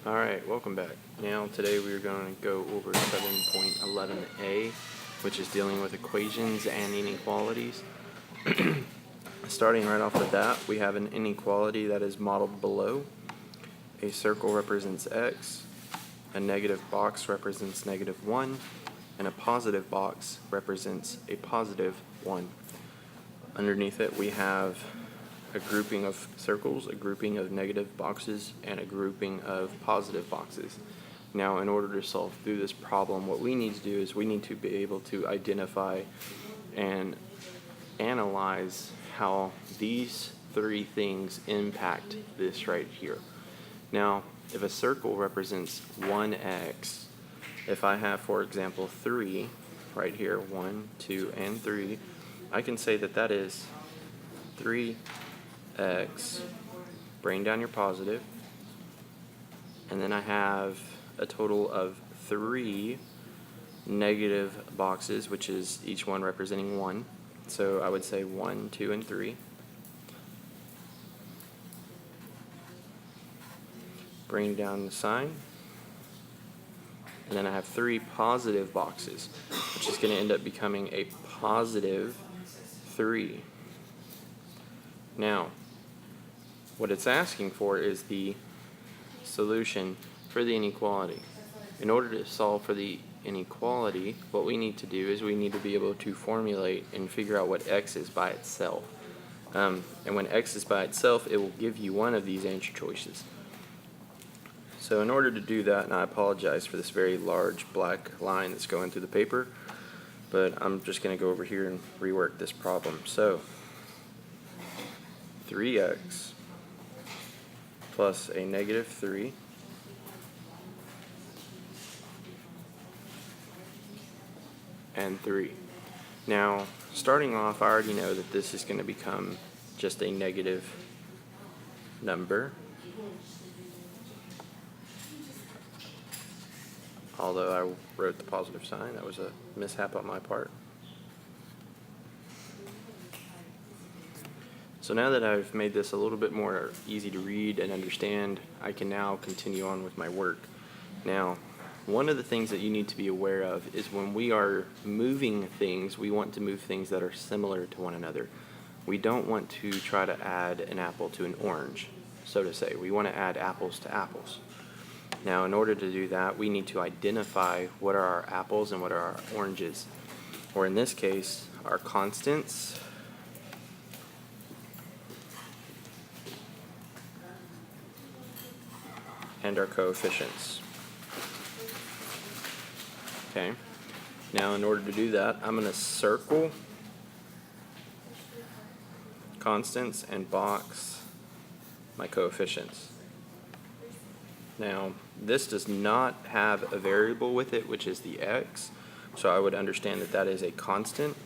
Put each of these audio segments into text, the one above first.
Alright, welcome back. Now today we are going to go over 7.11a, which is dealing with equations and inequalities. Starting right off the bat, we have an inequality that is modeled below. A circle represents x, a negative box represents -1, and a positive box represents a positive 1. Underneath it we have a grouping of circles, a grouping of negative boxes, and a grouping of positive boxes. Now, in order to solve through this problem, what we need to do is we need to be able to identify and analyze how these three things impact this right here. Now, if a circle represents 1x, if I have, for example, 3 right here, 1, 2, and 3, I can say that that is 3x, bring down your positive, and then I have a total of 3 negative boxes, which is each one representing 1. So I would say 1, 2, and 3. Bring down the sign. And then I have 3 positive boxes, which is going to end up becoming a positive 3. Now, what it's asking for is the solution for the inequality. In order to solve for the inequality, what we need to do is we need to be able to formulate and figure out what x is by itself. And when x is by itself, it will give you one of these answer choices. So in order to do that, and I apologize for this very large black line that's going through the paper, but I'm just going to go over here and rework this problem. So 3x plus a -3 and 3. Now, starting off, I already know that this is going to become just a negative number, although I wrote the positive sign. That was a mishap on my part. So now that I've made this a little bit more easy to read and understand, I can now continue on with my work. Now, one of the things that you need to be aware of is when we are moving things, we want to move things that are similar to one another. We don't want to try to add an apple to an orange, so to say. We want to add apples to apples. Now, in order to do that, we need to identify what are our apples and what are our oranges. Or in this case, our constants and our coefficients. Okay, now in order to do that, I'm going to circle constants and box my coefficients. Now, this does not have a variable with it, which is the x, so I would understand that that is a constant.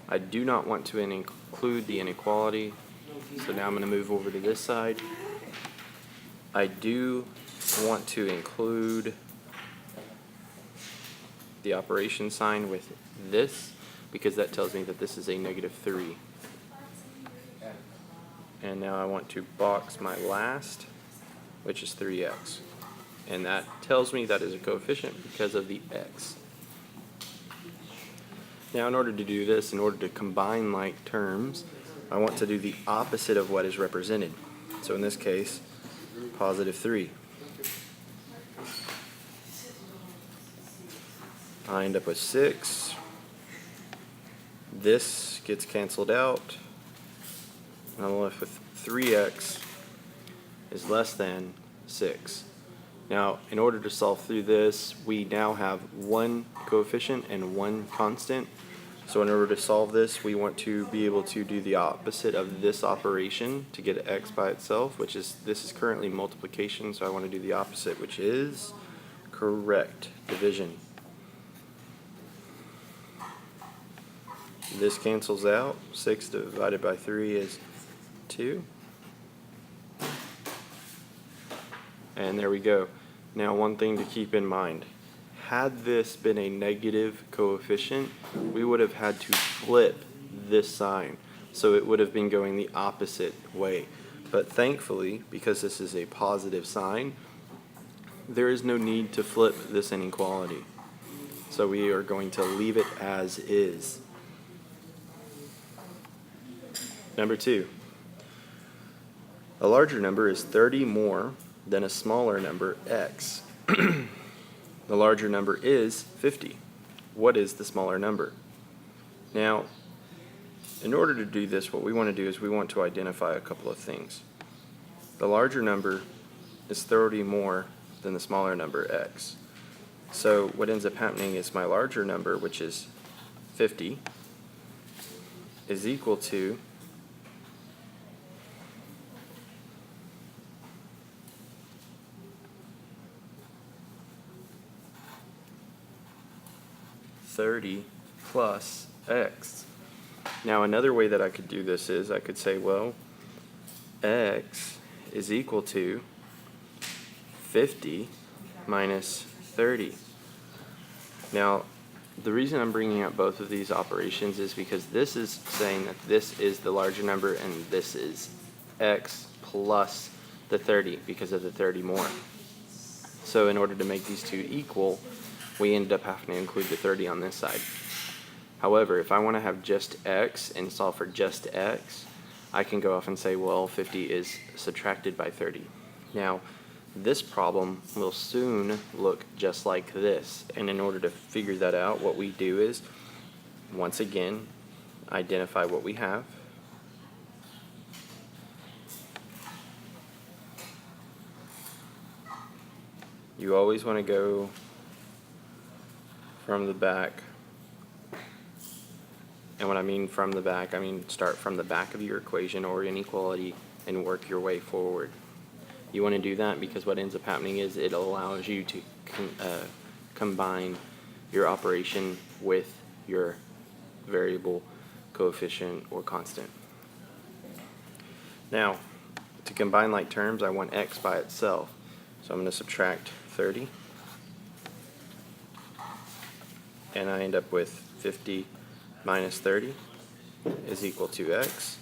I do not want to include the inequality, so now I'm going to move over to this side. I do want to include the operation sign with this, because that tells me that this is a -3. And now I want to box my last, which is 3x. And that tells me that is a coefficient because of the x. Now, in order to do this, in order to combine like terms, I want to do the opposite of what is represented. So in this case, +3. I end up with 6. This gets canceled out. And I'm left with 3x is less than 6. Now, in order to solve through this, we now have one coefficient and one constant. So in order to solve this, we want to be able to do the opposite of this operation to get x by itself, which is, this is currently multiplication, so I want to do the opposite, which is correct, division. This cancels out. 6 divided by 3 is 2. And there we go. Now, one thing to keep in mind. Had this been a negative coefficient, we would have had to flip this sign. So it would have been going the opposite way. But thankfully, because this is a positive sign, there is no need to flip this inequality. So we are going to leave it as is. Number 2. A larger number is 30 more than a smaller number, x. The larger number is 50. What is the smaller number? Now, in order to do this, what we want to do is we want to identify a couple of things. The larger number is 30 more than the smaller number, x. So what ends up happening is my larger number, which is 50, is equal to $30 plus x. Now another way that I could do this is I could say, well, x is equal to 50 minus 30. Now, the reason I'm bringing up both of these operations is because this is saying that this is the larger number and this is x plus the 30 because of the 30 more. So in order to make these two equal, we end up having to include the 30 on this side. However, if I want to have just x and solve for just x, I can go off and say, well, 50 is subtracted by 30. Now, this problem will soon look just like this. And in order to figure that out, what we do is, once again, identify what we have. You always want to go from the back. And when I mean from the back, I mean start from the back of your equation or inequality and work your way forward. You want to do that because what ends up happening is it allows you to combine your operation with your variable, coefficient, or constant. Now, to combine like terms, I want x by itself. So I'm going to subtract 30. And I end up with 50 minus 30 is equal to x,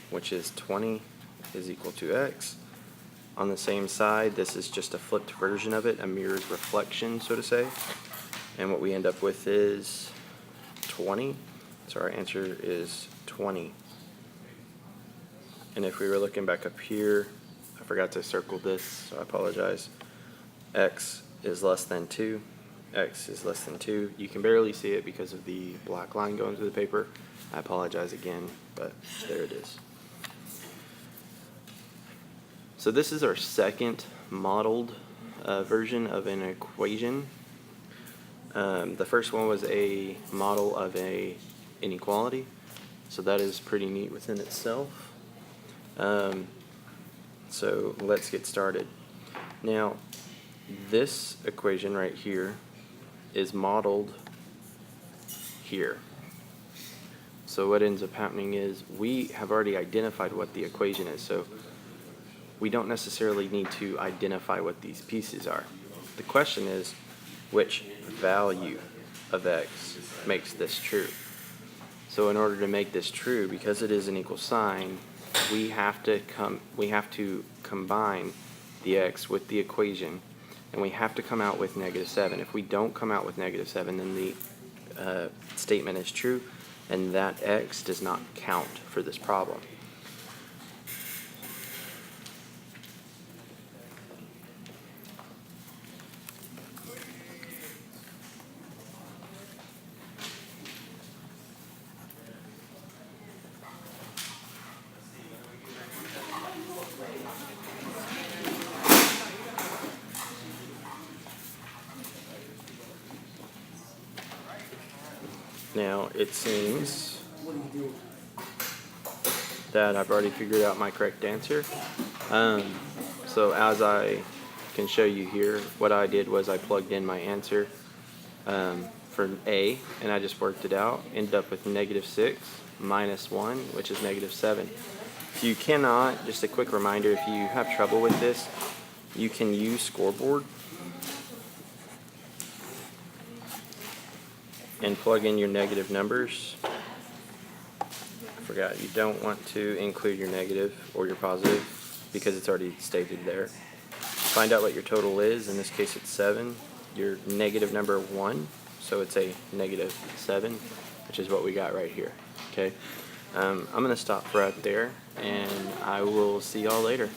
which is 20 is equal to x. On the same side, this is just a flipped version of it, a mirrored reflection, so to say. And what we end up with is 20. So our answer is 20. And if we were looking back up here, I forgot to circle this, so I apologize. X is less than 2. X is less than 2. You can barely see it because of the black line going through the paper. I apologize again, but there it is. So this is our second modeled version of an equation. The first one was a model of an inequality, so that is pretty neat within itself. So let's get started. Now, this equation right here is modeled here. So what ends up happening is we have already identified what the equation is, so we don't necessarily need to identify what these pieces are. The question is, which value of x makes this true? So in order to make this true, because it is an equal sign, we have to combine the x with the equation, and we have to come out with -7. If we don't come out with -7, then the statement is true, and that x does not count for this problem. Now, it seems that I've already figured out my correct answer. So as I can show you here, what I did was I plugged in my answer for A, and I just worked it out. Ended up with -6 minus 1, which is -7. If you cannot, just a quick reminder, if you have trouble with this, you can use Scoreboard and plug in your negative numbers I forgot, you don't want to include your negative or your positive because it's already stated there. Find out what your total is. In this case it's 7. Your negative number 1, so it's a negative 7, which is what we got right here. Okay, I'm going to stop right there, and I will see y'all later.